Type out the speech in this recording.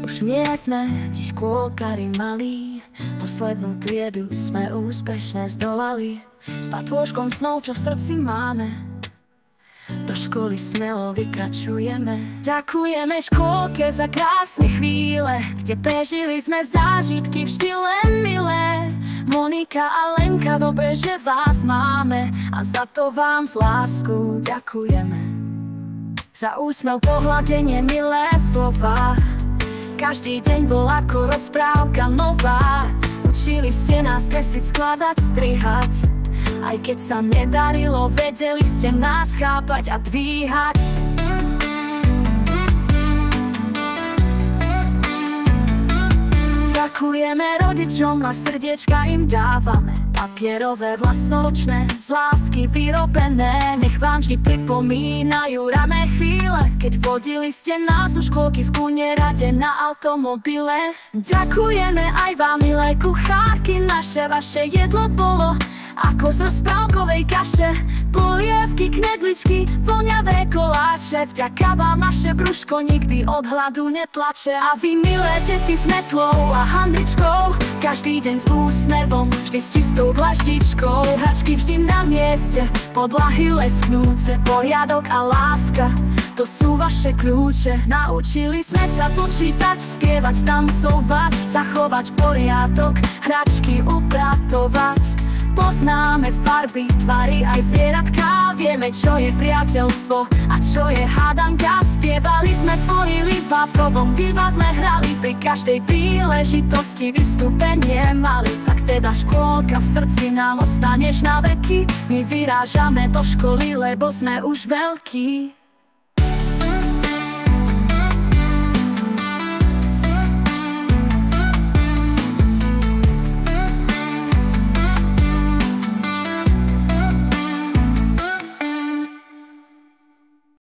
Už nie sme ti škôlkari malí, poslednú triedu sme úspešne zdolali. S patôžkom snov, čo v srdci máme, do školy smelo vykračujeme. Ďakujeme škôlke za krásne chvíle, kde prežili sme zážitky vždy len milé. Monika a Lenka, dobre, že vás máme a za to vám s láskou ďakujeme. Za úsmev, pohľadenie, milé slova, každý deň bol ako rozprávka nová. Učili ste nás kresliť, skladať, strihať, aj keď sa nedarilo, vedeli ste nás chápať a dvíhať. Ďakujeme rodičom a srdiečka im dávame, papierové, vlastnoručné, z lásky vyrobené. Nech vám vždy pripomínajú rané chvíle, keď vodili ste nás do škôlky v Kune Rade na automobile. Ďakujeme aj vám, milé kuchárky naše, vaše jedlo bolo ako z rozprávkovej kaše. Polievky, knedličky, voňavé koláče, vďaka vám naše brúško nikdy od hladu neplače. A vy, milé deti s metlou a handričkou, každý deň s úsmevom, vždy s čistou dlaždičkou. Hračky vždy na mieste, podlahy lesknúce, poriadok a láska, to sú vaše kľúče. Naučili sme sa počítať, spievať, tancovať, zachovať poriadok, hračky upratovať. Poznáme farby, tvary aj zvieratka, vieme, čo je priateľstvo a čo je hádanka. Spievali sme, tvorili v bábkovom divadle, hrali pri každej príležitosti vystúpenie mali. Tak teda škôlka v srdci nám ostaneš na veky, my vyrážame do školy, lebo sme už veľkí.